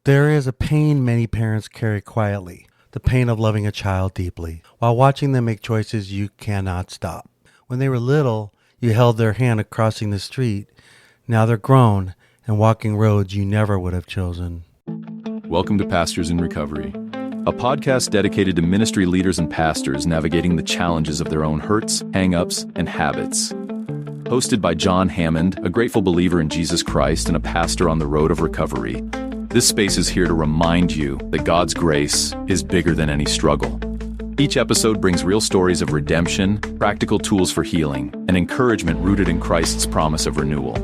There is a pain many parents carry quietly, the pain of loving a child deeply, while watching them make choices you cannot stop. When they were little, you held their hand crossing the street. Now they're grown and walking roads you never would have chosen. Welcome to Pastors in Recovery, a podcast dedicated to ministry leaders and pastors navigating the challenges of their own hurts, hang-ups, and habits. Hosted by John Hammond, a grateful believer in Jesus Christ and a pastor on the road of recovery. This space is here to remind you that God's grace is bigger than any struggle. Each episode brings real stories of redemption, practical tools for healing, and encouragement rooted in Christ's promise of renewal.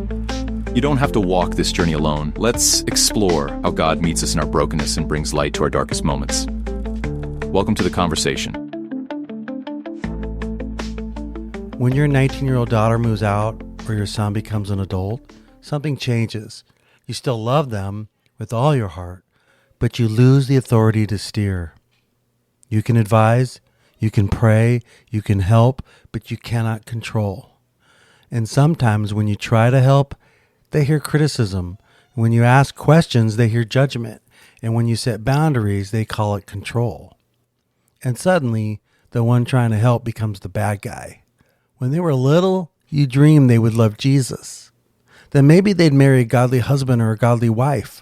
You don't have to walk this journey alone. Let's explore how God meets us in our brokenness and brings light to our darkest moments. Welcome to the conversation. When your 19-year-old daughter moves out or your son becomes an adult, something changes. You still love them with all your heart, but you lose the authority to steer. You can advise, you can pray, you can help, but you cannot control. And sometimes when you try to help, they hear criticism. When you ask questions, they hear judgment. And when you set boundaries, they call it control. And suddenly, the one trying to help becomes the bad guy. When they were little, you dreamed they would love Jesus. Then maybe they'd marry a godly husband or a godly wife.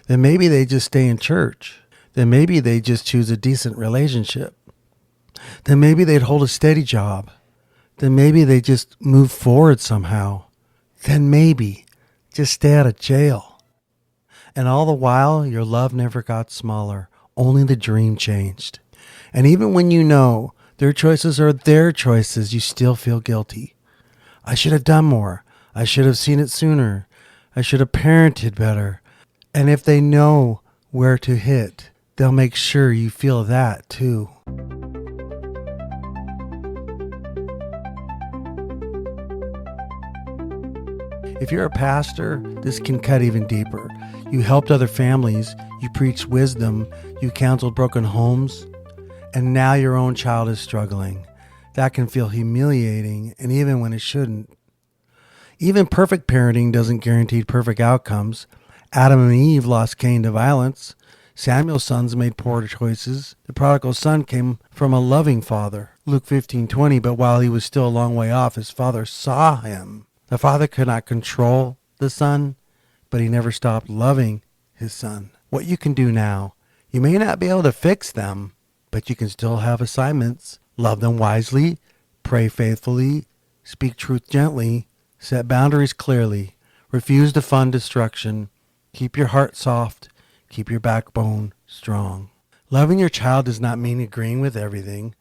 Then maybe they just stay in church. Then maybe they just choose a decent relationship. Then maybe they'd hold a steady job. Then maybe they just move forward somehow. Then maybe just stay out of jail. And all the while, your love never got smaller. Only the dream changed. And even when you know their choices are their choices, you still feel guilty. I should have done more. I should have seen it sooner. I should have parented better. And if they know where to hit, they'll make sure you feel that too. If you're a pastor, this can cut even deeper. You helped other families, you preached wisdom, you counseled broken homes, and now your own child is struggling. That can feel humiliating, and even when it shouldn't. Even perfect parenting doesn't guarantee perfect outcomes. Adam and Eve lost Cain to violence. Samuel's sons made poor choices. The prodigal son came from a loving father. Luke 15:20, but while he was still a long way off, his father saw him. The father could not control the son, but he never stopped loving his son. What you can do now, you may not be able to fix them, but you can still have assignments. Love them wisely, pray faithfully, speak truth gently, set boundaries clearly, refuse to fund destruction, keep your heart soft, keep your backbone strong. Loving your child does not mean agreeing with everything.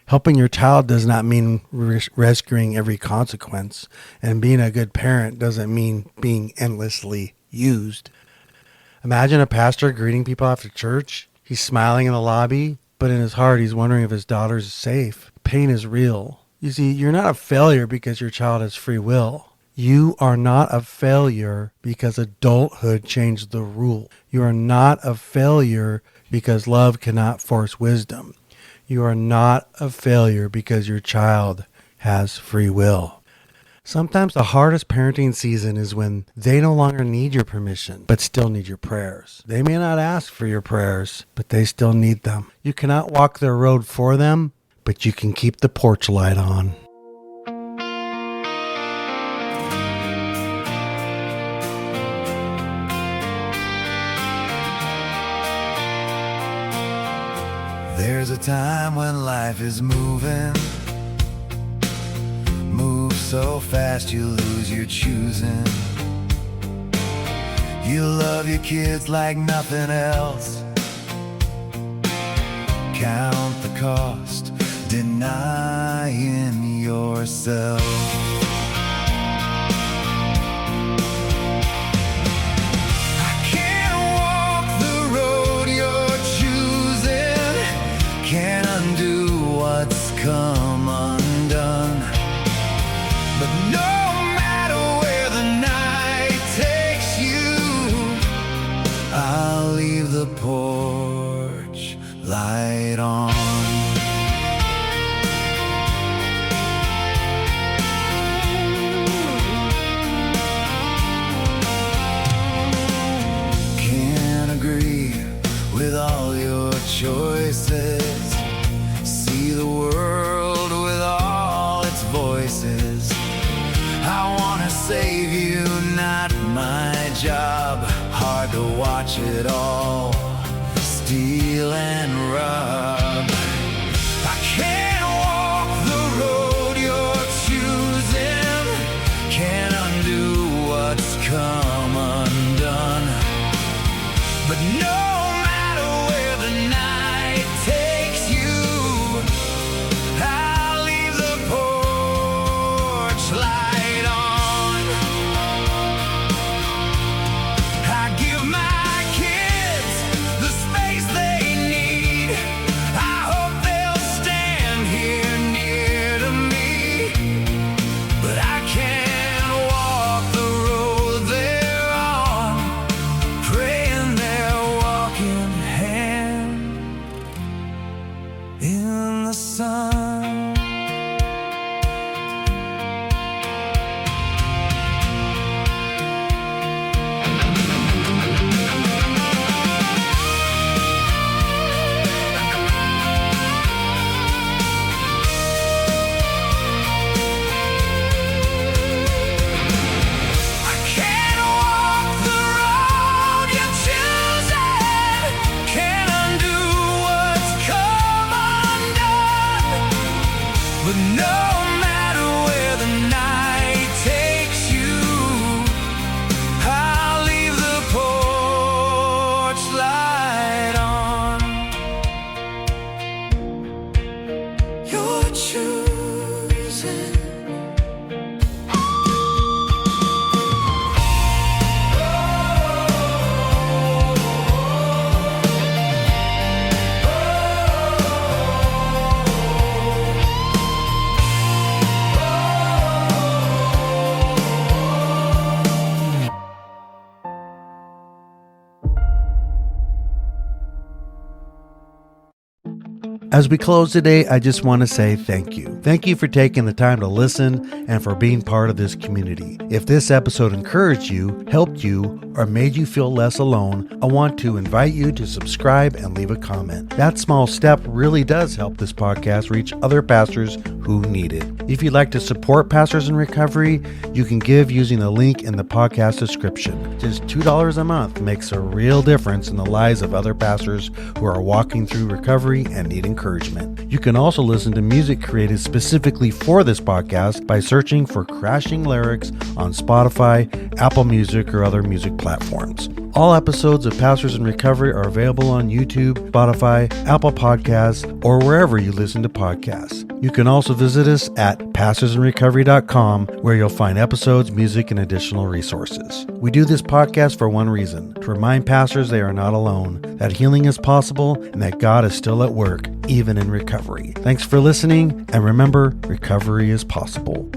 Helping your child does not mean rescuing every consequence. And being a good parent doesn't mean being endlessly used. Imagine a pastor greeting people after church. He's smiling in the lobby, but in his heart he's wondering if his daughter's safe. Pain is real. You see, you're not a failure because your child has free will. You are not a failure because adulthood changed the rule. You are not a failure because love cannot force wisdom. You are not a failure because your child has free will. Sometimes the hardest parenting season is when they no longer need your permission, but still need your prayers. They may not ask for your prayers, but they still need them. You cannot walk their road for them, but you can keep the porch light on. There's a time when life is moving, moves so fast you lose your choosing. You love your kids like nothing else, count the cost, denying yourself. Can't undo what's come undone. But no matter where the night takes you, I'll leave the porch light on. Can't agree watch it all steal and rub. I can't walk the road you're choosing, can't undo what's come undone. But no matter where the night takes you, I'll leave the porch light on. I give my kids the space they need. I hope they'll stand here near to me. But I can't walk the road they're on, praying they're walking hand in the sun. I can't walk the road you're choosing, can't undo what's come undone. But no matter where the night takes you, I'll leave the porch light on. You're choosing. As we close today, I just want to say thank you. Thank you for taking the time to listen and for being part of this community. If this episode encouraged you, helped you, or made you feel less alone, I want to invite you to subscribe and leave a comment. That small step really does help this podcast reach other pastors who need it. If you'd like to support Pastors in Recovery, you can give using the link in the podcast description. Just $2 a month makes a real difference in the lives of other pastors who are walking through recovery and need encouragement. You can also listen to music created specifically for this podcast by searching for Crashing Lyrics on Spotify, Apple Music, or other music platforms. All episodes of Pastors in Recovery are available on YouTube, Spotify, Apple Podcasts, or wherever you listen to podcasts. You can also visit us at pastorsinrecovery.com, where you'll find episodes, music, and additional resources. We do this podcast for one reason: to remind pastors they are not alone, that healing is possible, and that God is still at work, even in recovery. Thanks for listening, and remember, recovery is possible.